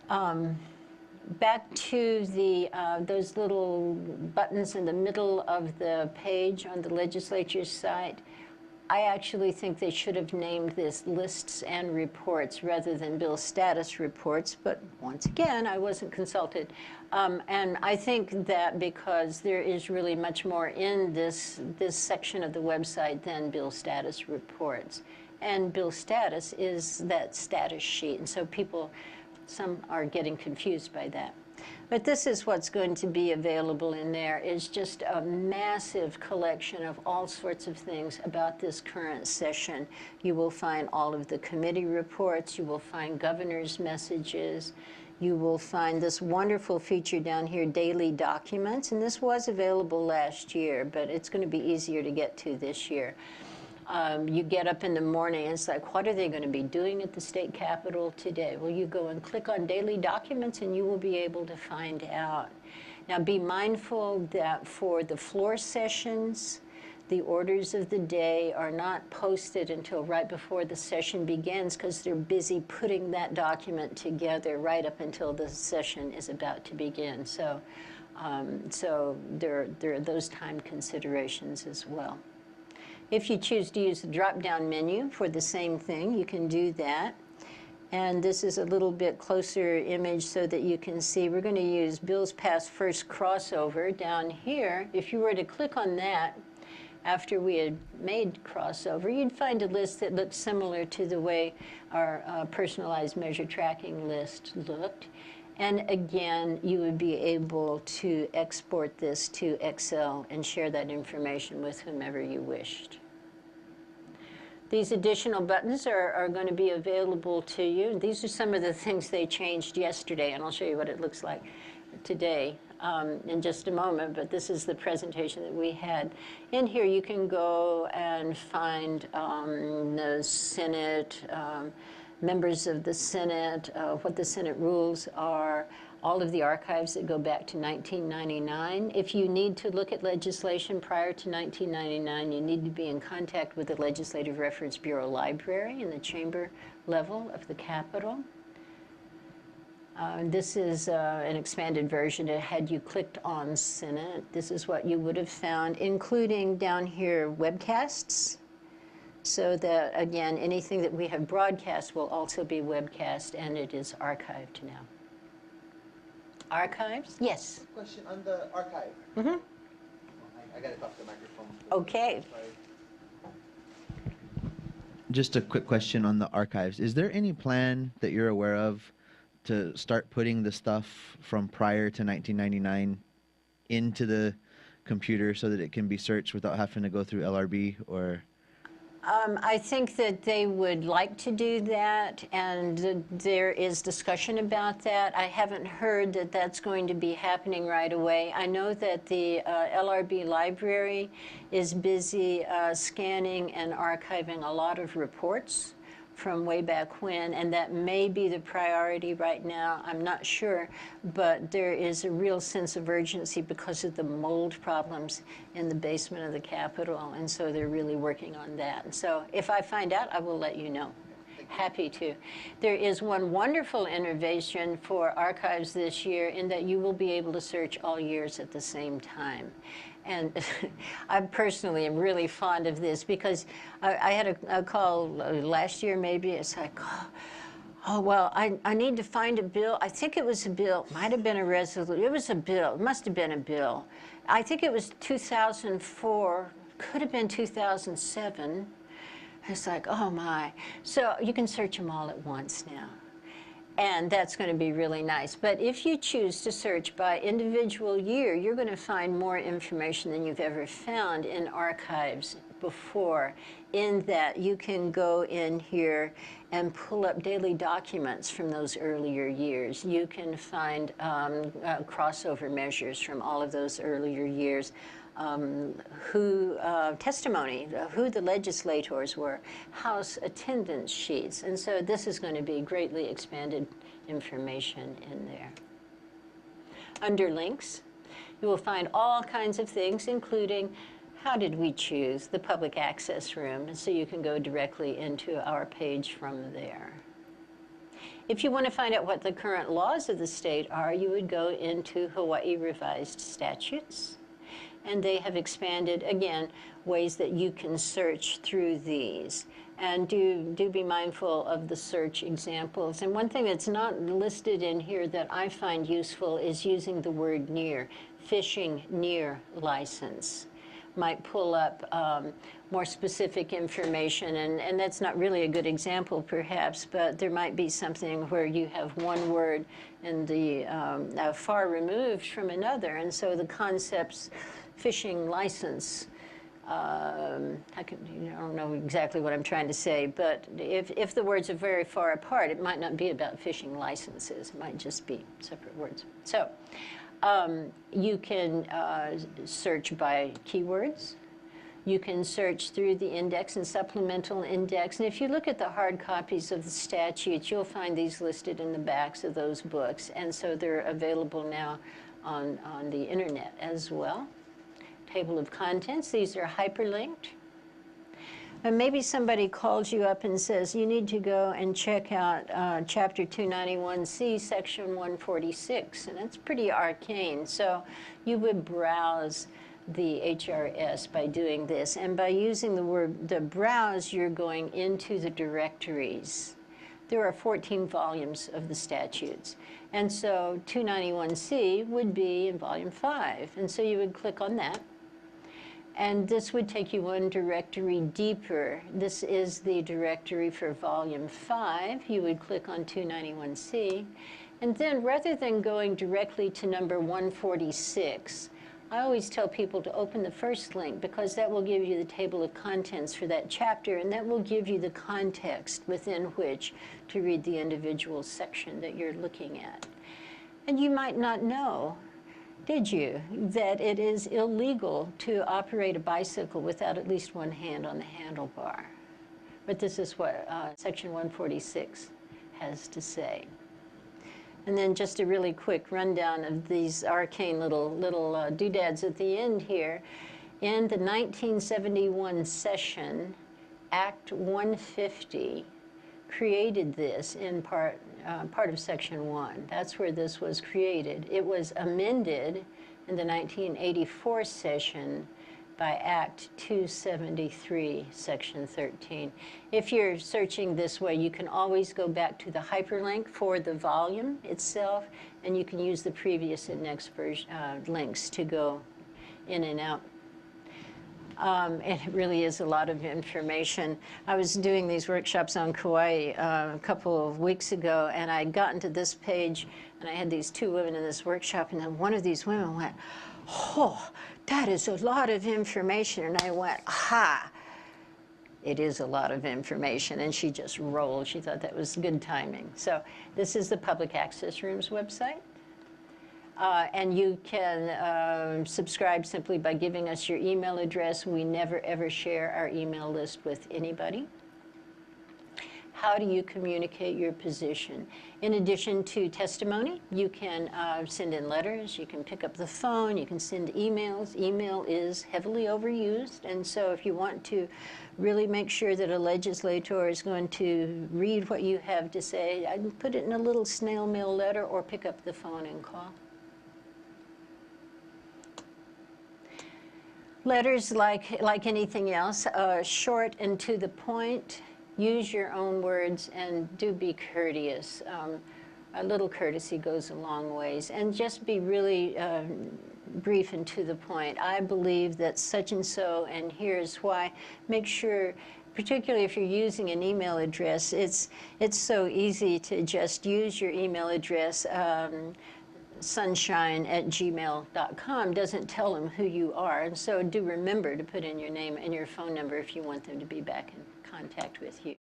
Back to the those little buttons in the middle of the page on the legislature's site, I actually think they should have named this lists and reports rather than bill status reports, but once again, I wasn't consulted. And I think that because there is really much more in this section of the website than bill status reports. And bill status is that status sheet, and so some are getting confused by that. But this is what's going to be available in there, is just a massive collection of all sorts of things about this current session. You will find all of the committee reports. You will find governor's messages. You will find this wonderful feature down here, daily documents. And this was available last year, but it's going to be easier to get to this year. You get up in the morning, and it's like, what are they going to be doing at the state capitol today? Well, you go and click on daily documents, and you will be able to find out. Now, be mindful that for the floor sessions, the orders of the day are not posted until right before the session begins, because they're busy putting that document together right up until the session is about to begin. So there are those time considerations as well. If you choose to use the drop-down menu for the same thing, you can do that. And this is a little bit closer image so that you can see. We're going to use Bills Passed First Crossover down here. If you were to click on that after we had made crossover, you'd find a list that looks similar to the way our personalized measure tracking list looked. And again, you would be able to export this to Excel and share that information with whomever you wished. These additional buttons are going to be available to you. These are some of the things they changed yesterday, and I'll show you what it looks like today in just a moment, but this is the presentation that we had. In here, you can go and find the Senate, members of the Senate, what the Senate rules are, all of the archives that go back to 1999. If you need to look at legislation prior to 1999, you need to be in contact with the Legislative Reference Bureau Library in the chamber level of the Capitol. This is an expanded version. Had you clicked on Senate, this is what you would have found, including down here webcasts. So that, again, anything that we have broadcast will also be webcast, and it is archived now. Archives? Yes? Question on the archive. Mm-hmm. I got to talk to the microphone. Okay. Just a quick question on the archives. Is there any plan that you're aware of to start putting the stuff from prior to 1999 into the computer so that it can be searched without having to go through LRB or? I think that they would like to do that, and there is discussion about that. I haven't heard that that's going to be happening right away. I know that the LRB library is busy scanning and archiving a lot of reports from way back when, and that may be the priority right now. I'm not sure, but there is a real sense of urgency because of the mold problems in the basement of the Capitol, and so they're really working on that. And so if I find out, I will let you know. Happy to. There is one wonderful innovation for archives this year in that you will be able to search all years at the same time. And I personally am really fond of this because I had a call last year maybe. It's like, oh well, I need to find a bill. I think it was a bill. Might have been a resolution. It was a bill. It must have been a bill. I think it was 2004. Could have been 2007. It's like, oh my. So you can search them all at once now. And that's going to be really nice. But if you choose to search by individual year, you're going to find more information than you've ever found in archives before, in that you can go in here and pull up daily documents from those earlier years. You can find crossover measures from all of those earlier years. Testimony, who the legislators were, House attendance sheets. And so this is going to be greatly expanded information in there. Under links, you will find all kinds of things, including how did we choose the public access room, and so you can go directly into our page from there. If you want to find out what the current laws of the state are, you would go into Hawaii Revised Statutes. And they have expanded, again, ways that you can search through these. And do be mindful of the search examples. And one thing that's not listed in here that I find useful is using the word near. Fishing near license might pull up more specific information, and that's not really a good example perhaps, but there might be something where you have one word and the far removed from another, and so the concepts fishing license, I don't know exactly what I'm trying to say, but if the words are very far apart, it might not be about fishing licenses, it might just be separate words. So you can search by keywords. You can search through the index and supplemental index. And if you look at the hard copies of the statutes, you'll find these listed in the backs of those books. And so they're available now on the internet as well. Table of contents, these are hyperlinked. And maybe somebody calls you up and says, you need to go and check out Chapter 291C, Section 146. And that's pretty arcane. So you would browse the HRS by doing this. And by using the browse, you're going into the directories. There are 14 volumes of the statutes. And so 291C would be in Volume 5. And so you would click on that. And this would take you one directory deeper. This is the directory for Volume 5. You would click on 291C. And then rather than going directly to number 146, I always tell people to open the first link because that will give you the table of contents for that chapter, and that will give you the context within which to read the individual section that you're looking at. And you might not know, did you, that it is illegal to operate a bicycle without at least one hand on the handlebar. But this is what Section 146 has to say. And then just a really quick rundown of these arcane little doodads at the end here. In the 1971 session, Act 150 created this in part of Section 1. That's where this was created. It was amended in the 1984 session by Act 273, Section 13. If you're searching this way, you can always go back to the hyperlink for the volume itself, and you can use the previous and next version, links to go in and out. And it really is a lot of information. I was doing these workshops on Kauai a couple of weeks ago, and I'd gotten to this page, and I had these two women in this workshop, and then one of these women went, "Oh, that is a lot of information." And I went, "Ha, it is a lot of information." And she just rolled. She thought that was good timing. So this is the Public Access Room's website. And you can subscribe simply by giving us your email address. We never, ever share our email list with anybody. How do you communicate your position? In addition to testimony, you can send in letters, you can pick up the phone, you can send emails. Email is heavily overused, and so if you want to really make sure that a legislator is going to read what you have to say, I'd put it in a little snail mail letter or pick up the phone and call. Letters, like anything else, short and to the point. Use your own words and do be courteous. A little courtesy goes a long ways. And just be really brief and to the point. I believe that such and so, and here's why. Make sure, particularly if you're using an email address, it's so easy to just use your email address. Sunshine@gmail.com doesn't tell them who you are. And so do remember to put in your name and your phone number if you want them to be back in contact with you.